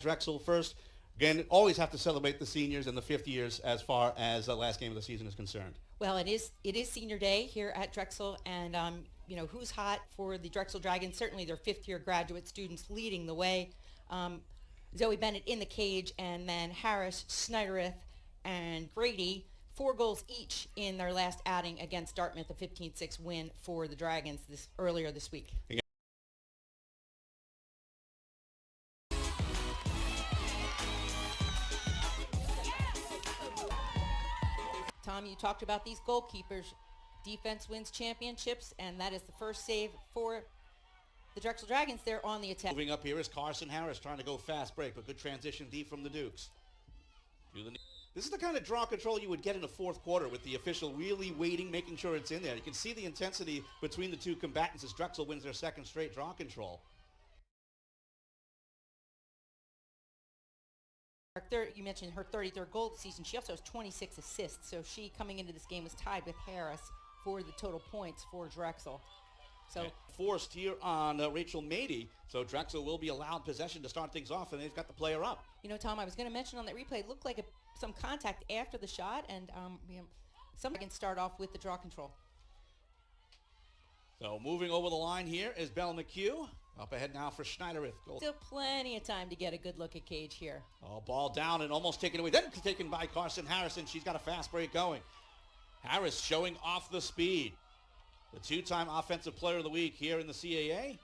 Drexel first. Again, always have to celebrate the seniors and the fifth years as far as the last game of the season is concerned. Well, it is senior day here at Drexel, and who's hot for the Drexel Dragons? Certainly their fifth-year graduate students leading the way. Zoe Bennett in the cage, and then Harris, Schneiderith, and Grady, 4 goals each in their last outing against Dartmouth, a 15-6 win for the Dragons earlier this week. Tom, you talked about these goalkeepers. Defense wins championships, and that is the first save for the Drexel Dragons. They're on the attack. Moving up here is Carson Harris trying to go fast break, but good transition deep from the Dukes. This is the kind of draw control you would get in the fourth quarter with the official really waiting, making sure it's in there. You can see the intensity between the two combatants as Drexel wins their second straight draw control. You mentioned her 33rd goal of the season. She also has 26 assists, so she, coming into this game, was tied with Harris for the total points for Drexel. So forced here on Rachel Mady, so Drexel will be allowed possession to start things off, and they've got the player up. You know, Tom, I was going to mention on that replay, it looked like some contact after the shot, and some can start off with the draw control. So moving over the line here is Belle McHugh. Up ahead now for Schneiderith. Still plenty of time to get a good look at Cage here. Oh, ball down and almost taken away. Then taken by Carson Harrison. She's got a fast break going. Harris showing off the speed. The two-time Offensive Player of the Week here in the CAA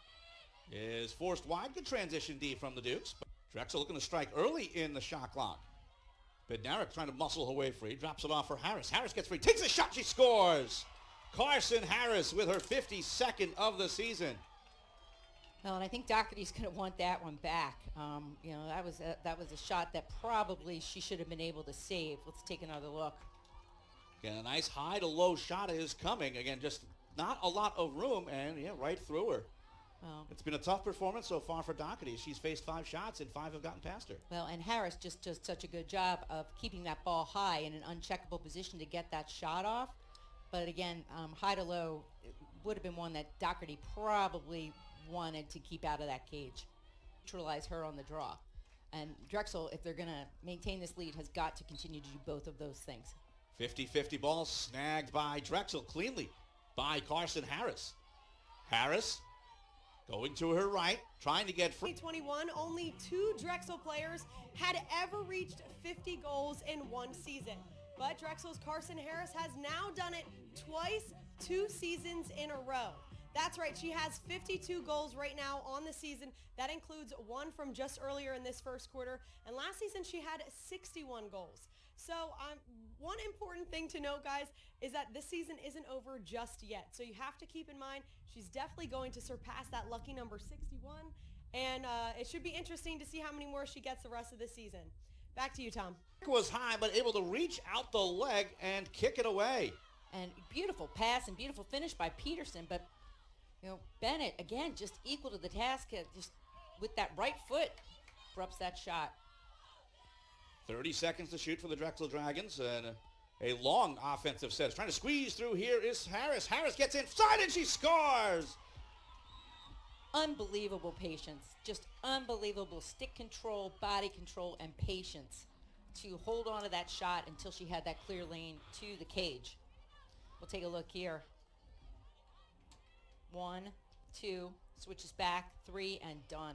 is forced wide. Good transition D from the Dukes. Drexel looking to strike early in the shot clock. Bednarik trying to muscle her way free. Drops it off for Harris. Harris gets free. Takes a shot. She scores. Carson Harris with her 52nd of the season. Well, and I think Doherty's going to want that one back. That was a shot that probably she should have been able to save. Let's take another look. Again, a nice high to low shot is coming. Again, just not a lot of room, and right through her. Well, it's been a tough performance so far for Doherty. She's faced 5 shots, and 5 have gotten past her. Well, and Harris just does such a good job of keeping that ball high in an uncheckable position to get that shot off. But again, high to low would have been one that Doherty probably wanted to keep out of that cage. Neutralize her on the draw. And Drexel, if they're going to maintain this lead, has got to continue to do both of those things. 50-50 ball snagged by Drexel cleanly by Carson Harris. Harris going to her right, trying to get free. 2021, only 2 Drexel players had ever reached 50 goals in one season. But Drexel's Carson Harris has now done it twice, 2 seasons in a row. That's right, she has 52 goals right now on the season. That includes 1 from just earlier in this first quarter. And last season she had 61 goals. So one important thing to note, guys, is that this season isn't over just yet. So you have to keep in mind she's definitely going to surpass that lucky number 61. And it should be interesting to see how many more she gets the rest of the season. Back to you, Tom. Was high, but able to reach out the leg and kick it away. And beautiful pass and beautiful finish by Peterson, but Bennett, again, just equal to the task, just with that right foot, interrupts that shot. 30 seconds to shoot for the Drexel Dragons, and a long offensive set. Trying to squeeze through here is Harris. Harris gets inside, and she scores! Unbelievable patience, just unbelievable stick control, body control, and patience to hold on to that shot until she had that clear lane to the cage. We'll take a look here. 1, 2, switches back, 3, and done.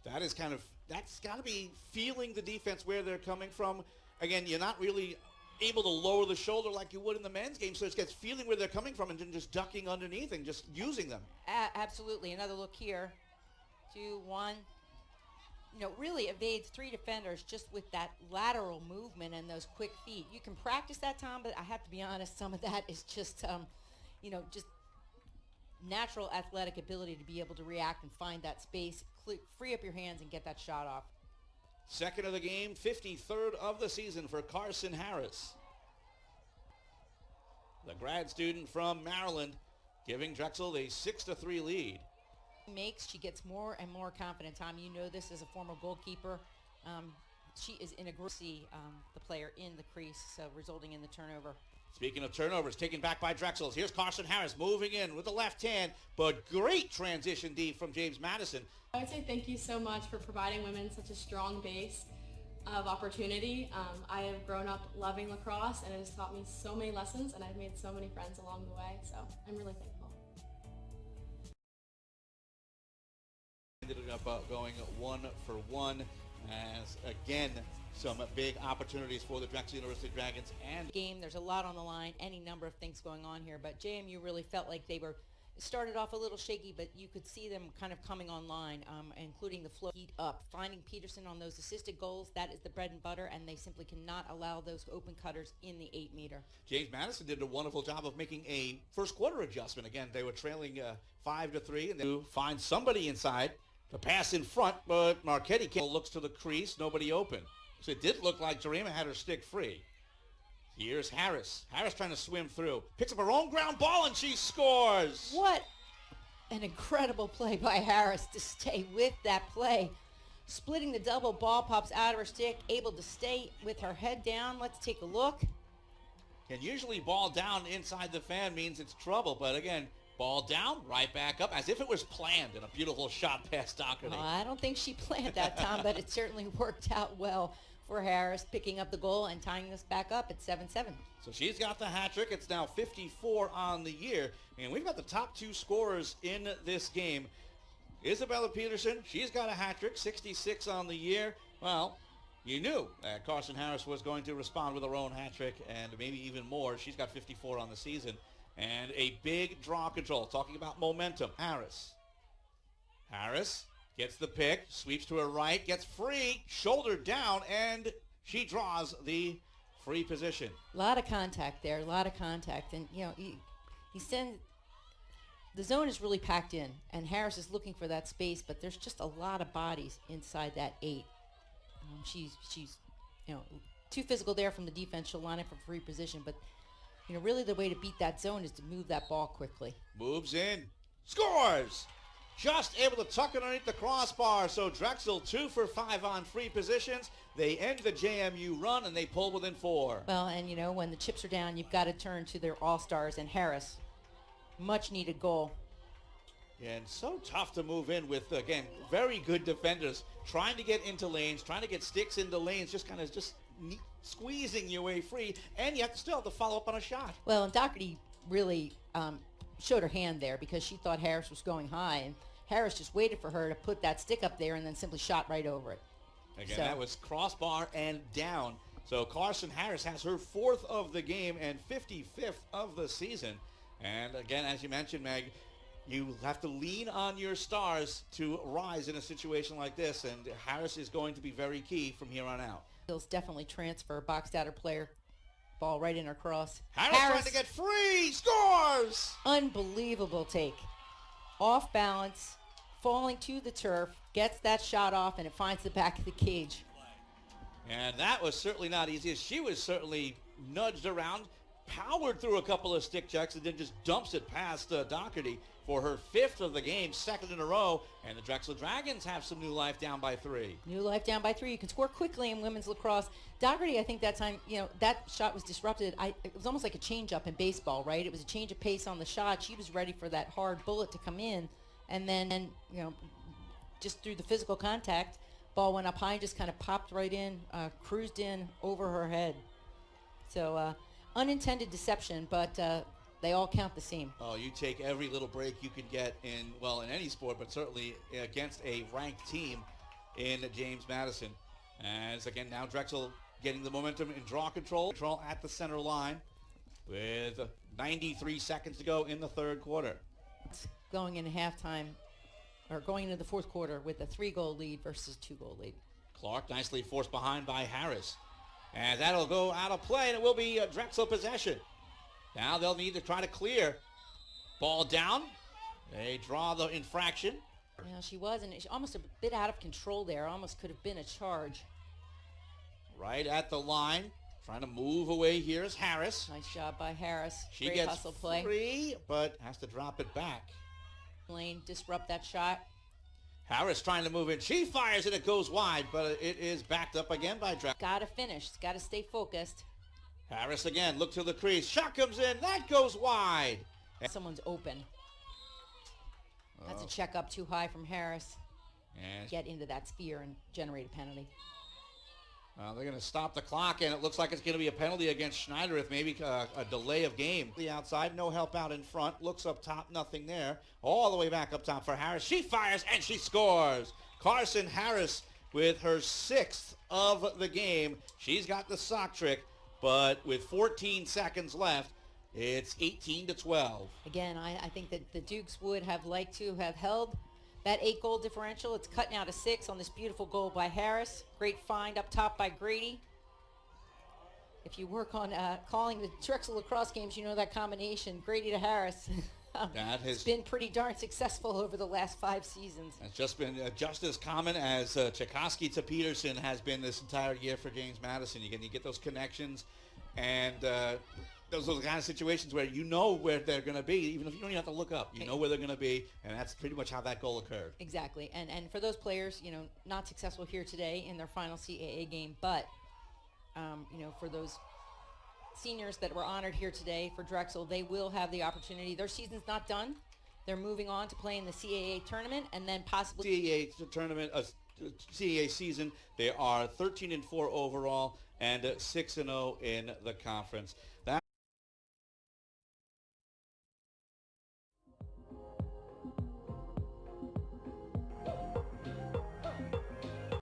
That's got to be feeling the defense where they're coming from. Again, you're not really able to lower the shoulder like you would in the men's game, so it gets feeling where they're coming from and then just ducking underneath and just using them. Absolutely. Another look here. 2, 1. Really evades 3 defenders just with that lateral movement and those quick feet. You can practice that, Tom, but I have to be honest, some of that is just, just natural athletic ability to be able to react and find that space, free up your hands and get that shot off. Second of the game, 53rd of the season for Carson Harris. The grad student from Maryland giving Drexel a 6-3 lead. She gets more and more confident, Tom. You know this as a former goalkeeper. She is in a group C, the player in the crease, so resulting in the turnover. Speaking of turnovers, taken back by Drexel. Here's Carson Harris moving in with the left hand, but great transition D from James Madison. I would say thank you so much for providing women such a strong base of opportunity. I have grown up loving lacrosse, and it has taught me so many lessons, and I've made so many friends along the way, so I'm really thankful. Ended up going 1-for-1 as, again, some big opportunities for the Drexel University Dragons. And Game, there's a lot on the line, any number of things going on here, but JMU really felt like they were started off a little shaky, but you could see them kind of coming online, including the flow heat up. Finding Peterson on those assisted goals, that is the bread and butter, and they simply cannot allow those open cutters in the 8-meter. James Madison did a wonderful job of making a first quarter adjustment. Again, they were trailing 5-3, and they find somebody inside to pass in front, but Marchetti looks to the crease, nobody open. So it did look like Jarima had her stick free. Here's Harris. Harris trying to swim through. Picks up her own ground ball, and she scores. What an incredible play by Harris to stay with that play. Splitting the double, ball pops out of her stick, able to stay with her head down. Let's take a look. And usually ball down inside the fan means it's trouble, but again, ball down, right back up, as if it was planned, and a beautiful shot past Doherty. I don't think she planned that, Tom, but it certainly worked out well for Harris, picking up the goal and tying this back up at 7-7. So she's got the hat trick. It's now 54 on the year, and we've got the top two scorers in this game. Isabella Peterson, she's got a hat trick, 66 on the year. Well, you knew that Carson Harris was going to respond with her own hat trick, and maybe even more. She's got 54 on the season. And a big draw control. Talking about momentum. Harris gets the pick, sweeps to her right, gets free, shoulder down, and she draws the free position. A lot of contact there, a lot of contact. And, you know, the zone is really packed in, and Harris is looking for that space, but there's just a lot of bodies inside that 8. She's you know, too physical there from the defense. She'll line up for free position, but you know, really the way to beat that zone is to move that ball quickly. Moves in, scores! Just able to tuck it underneath the crossbar. So Drexel 2 for 5 on free positions. They end the JMU run, and they pull within 4. Well, and you know, when the chips are down, you've got to turn to their all-stars, and Harris, much needed goal. And so tough to move in with, again, very good defenders trying to get into lanes, trying to get sticks into lanes, just kind of squeezing your way free, and you still have to follow up on a shot. Well, and Doherty really showed her hand there because she thought Harris was going high, and Harris just waited for her to put that stick up there and then simply shot right over it. Again, that was crossbar and down. So Carson Harris has her 4th of the game and 55th of the season. And again, as you mentioned, Meg, you have to lean on your stars to rise in a situation like this, and Harris is going to be very key from here on out. He'll definitely transfer, boxed out her player, ball right in her cross. Harris trying to get free, scores! Unbelievable take. Off balance, falling to the turf, gets that shot off, and it finds the back of the cage. And that was certainly not easy. She was certainly nudged around, powered through a couple of stick checks, and then just dumps it past Doherty for her 5th of the game, 2nd in a row. And the Drexel Dragons have some new life, down by 3. New life down by 3. You can score quickly in women's lacrosse. Doherty, I think that time, you know, that shot was disrupted. It was almost like a change-up in baseball, right? It was a change of pace on the shot. She was ready for that hard bullet to come in. And then, you know, just through the physical contact, ball went up high and just kind of popped right in, cruised in over her head. So, unintended deception, but they all count the same. Oh, you take every little break you can get in any sport, but certainly against a ranked team in James Madison. As again, now Drexel getting the momentum in draw control at the center line with 93 seconds to go in the 3rd quarter. Going into halftime, or going into the 4th quarter with a 3-goal lead versus 2-goal lead. Clark nicely forced behind by Harris. And that'll go out of play, and it will be Drexel possession. Now they'll need to try to clear. Ball down. They draw the infraction. Yeah, she was, and almost a bit out of control there. Almost could have been a charge. Right at the line. Trying to move away here is Harris. Nice job by Harris. She Great gets hustle play. Free, but has to drop it back. Lane, disrupt that shot. Harris trying to move in. She fires and it goes wide, but it is backed up again by Drexel. Got to finish. Got to stay focused. Harris again, look to the crease. Shot comes in. That goes wide. Someone's open. That's Oh. a check up too high from Harris. And Get into that sphere and generate a penalty. they're going to stop the clock, and it looks like it's going to be a penalty against Schneider with maybe a delay of game. The outside, no help out in front. Looks up top, nothing there. All the way back up top for Harris. She fires, and she scores. Carson Harris with her 6th of the game. She's got the sock trick, but with 14 seconds left, it's 18-12. Again, I think that the Dukes would have liked to have held that 8-goal differential. It's cut now to 6 on this beautiful goal by Harris. Great find up top by Grady. If you work on calling the Drexel lacrosse games, you know that combination, Grady to Harris. That has been pretty darn successful over the last 5 seasons. It's just been just as common as Tchaikovsky to Peterson has been this entire year for James Madison. You get those connections, and those are the kind of situations where you know where they're going to be, even if you don't even have to look up. You know where they're going to be, and that's pretty much how that goal occurred. Exactly, and for those players, not successful here today in their final CAA game, but for those seniors that were honored here today for Drexel, they will have the opportunity. Their season's not done. They're moving on to play in the CAA tournament and then possibly CAA tournament, CAA season. They are 13-4 overall and 6-0 in the conference.